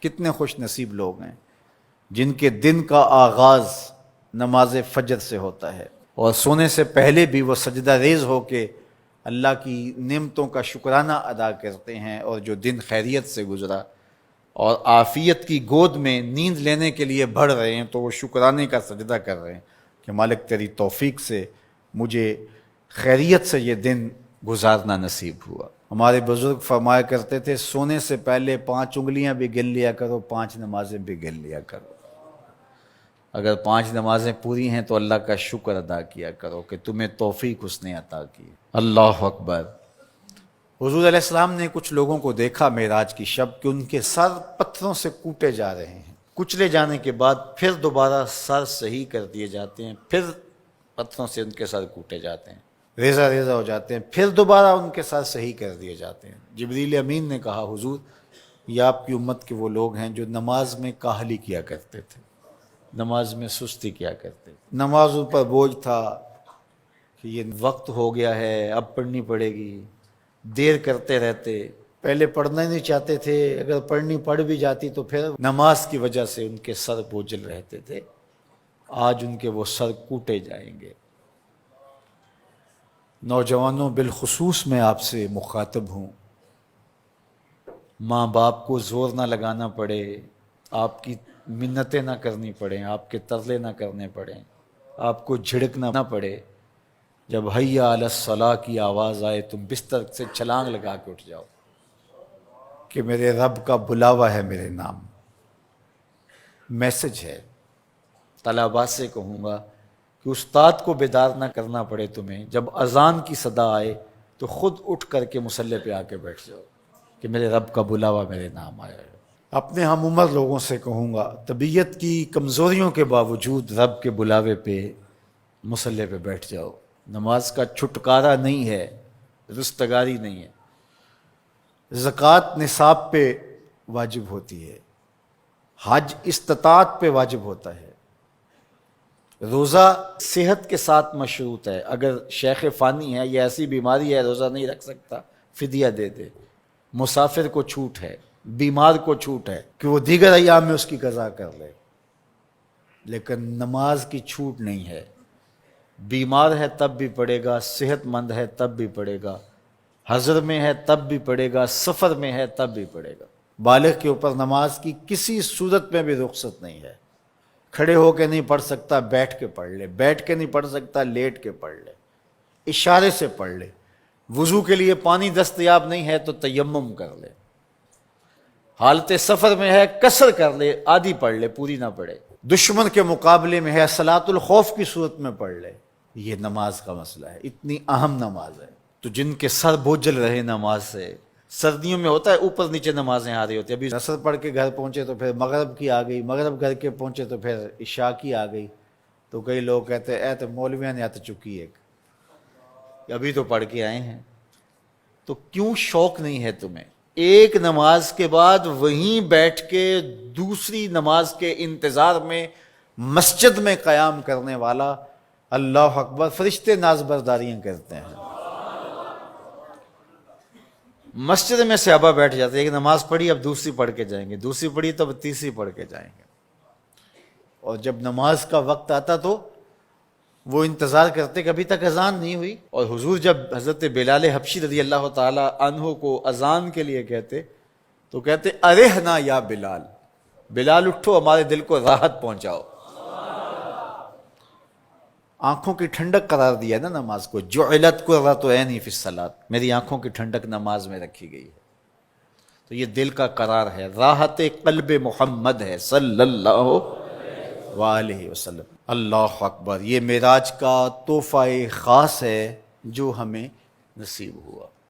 کتنے خوش نصیب لوگ ہیں جن کے دن کا آغاز نماز فجر سے ہوتا ہے، اور سونے سے پہلے بھی وہ سجدہ ریز ہو کے اللہ کی نعمتوں کا شکرانہ ادا کرتے ہیں، اور جو دن خیریت سے گزرا اور عافیت کی گود میں نیند لینے کے لیے بڑھ رہے ہیں تو وہ شکرانے کا سجدہ کر رہے ہیں کہ مالک تیری توفیق سے مجھے خیریت سے یہ دن گزارنا نصیب ہوا۔ ہمارے بزرگ فرمایا کرتے تھے سونے سے پہلے 5 انگلیاں بھی گن لیا کرو، 5 نمازیں بھی گن لیا کرو۔ اگر 5 نمازیں پوری ہیں تو اللہ کا شکر ادا کیا کرو کہ تمہیں توفیق اس نے عطا کی۔ اللہ اکبر۔ حضور علیہ السلام نے کچھ لوگوں کو دیکھا معراج کی شب کہ ان کے سر پتھروں سے کوٹے جا رہے ہیں، کچلے جانے کے بعد پھر دوبارہ سر صحیح کر دیے جاتے ہیں، پھر پتھروں سے ان کے سر کوٹے جاتے ہیں، ریزہ ریزہ ہو جاتے ہیں، پھر دوبارہ ان کے سر صحیح کر دیے جاتے ہیں۔ جبریل امین نے کہا حضور یہ آپ کی امت کے وہ لوگ ہیں جو نماز میں کاہلی کیا کرتے تھے، نماز میں سستی کیا کرتے تھے، نمازوں پر بوجھ تھا کہ یہ وقت ہو گیا ہے اب پڑھنی پڑے گی، دیر کرتے رہتے، پہلے پڑھنا ہی نہیں چاہتے تھے، اگر پڑھنی پڑھ بھی جاتی تو پھر نماز کی وجہ سے ان کے سر بوجھل رہتے تھے۔ آج ان کے وہ سر کوٹے جائیں گے۔ نوجوانوں بالخصوص میں آپ سے مخاطب ہوں، ماں باپ کو زور نہ لگانا پڑے، آپ کی منتیں نہ کرنی پڑیں، آپ کے ترلے نہ کرنے پڑیں، آپ کو جھڑکنا نہ پڑے، جب حی علی الصلاۃ کی آواز آئے تم بستر سے چھلانگ لگا کے اٹھ جاؤ کہ میرے رب کا بلاوا ہے میرے نام۔ میسج ہے۔ طلباء سے کہوں گا کہ استاد کو بیدار نہ کرنا پڑے تمہیں، جب اذان کی صدا آئے تو خود اٹھ کر کے مصلی پہ آ کے بیٹھ جاؤ کہ میرے رب کا بلاوا میرے نام آیا ہے۔ اپنے ہم عمر لوگوں سے کہوں گا طبیعت کی کمزوریوں کے باوجود رب کے بلاوے پہ مصلی پہ بیٹھ جاؤ۔ نماز کا چھٹکارا نہیں ہے، رستگاری نہیں ہے۔ زکوٰۃ نصاب پہ واجب ہوتی ہے، حج استطاعت پہ واجب ہوتا ہے، روزہ صحت کے ساتھ مشروط ہے، اگر شیخ فانی ہے یا ایسی بیماری ہے روزہ نہیں رکھ سکتا فدیہ دے دے۔ مسافر کو چھوٹ ہے، بیمار کو چھوٹ ہے کہ وہ دیگر ایام میں اس کی قضا کر لے، لیکن نماز کی چھوٹ نہیں ہے۔ بیمار ہے تب بھی پڑھے گا، صحت مند ہے تب بھی پڑھے گا، حضر میں ہے تب بھی پڑھے گا، سفر میں ہے تب بھی پڑھے گا۔ بالغ کے اوپر نماز کی کسی صورت میں بھی رخصت نہیں ہے۔ کھڑے ہو کے نہیں پڑھ سکتا بیٹھ کے پڑھ لے، بیٹھ کے نہیں پڑھ سکتا لیٹ کے پڑھ لے، اشارے سے پڑھ لے، وضو کے لیے پانی دستیاب نہیں ہے تو تیمم کر لے، حالت سفر میں ہے قصر کر لے، آدھی پڑھ لے پوری نہ پڑھے، دشمن کے مقابلے میں ہے صلاۃ الخوف کی صورت میں پڑھ لے۔ یہ نماز کا مسئلہ ہے، اتنی اہم نماز ہے۔ تو جن کے سر بوجھل رہے نماز سے، سردیوں میں ہوتا ہے اوپر نیچے نمازیں آ رہی ہوتی ہیں، ابھی عصر پڑھ کے گھر پہنچے تو پھر مغرب کی آ گئی، مغرب گھر کے پہنچے تو پھر عشاء کی آ گئی، تو کئی لوگ کہتے ہیں اے تو مولویاں نے آت چکی ایک، ابھی تو پڑھ کے آئے ہیں۔ تو کیوں شوق نہیں ہے تمہیں؟ ایک نماز کے بعد وہیں بیٹھ کے دوسری نماز کے انتظار میں مسجد میں قیام کرنے والا، اللہ اکبر، فرشتے ناز برداریاں کرتے ہیں۔ مسجد میں صحابہ بیٹھ جاتے ہیں، ایک نماز پڑھی اب دوسری پڑھ کے جائیں گے، دوسری پڑھی تو اب تیسری پڑھ کے جائیں گے، اور جب نماز کا وقت آتا تو وہ انتظار کرتے کہ ابھی تک اذان نہیں ہوئی، اور حضور جب حضرت بلال حبشی رضی اللہ تعالی عنہ کو اذان کے لیے کہتے تو کہتے ارحنا یا بلال، بلال اٹھو ہمارے دل کو راحت پہنچاؤ۔ آنکھوں کی ٹھنڈک قرار دیا نا نماز کو، جعلت قرۃ عینی فی الصلاۃ، میری آنکھوں کی ٹھنڈک نماز میں رکھی گئی ہے۔ تو یہ دل کا قرار ہے، راحت قلب محمد ہے صلی اللہ وآلہ وسلم۔ اللہ اکبر، یہ معراج کا تحفہ خاص ہے جو ہمیں نصیب ہوا۔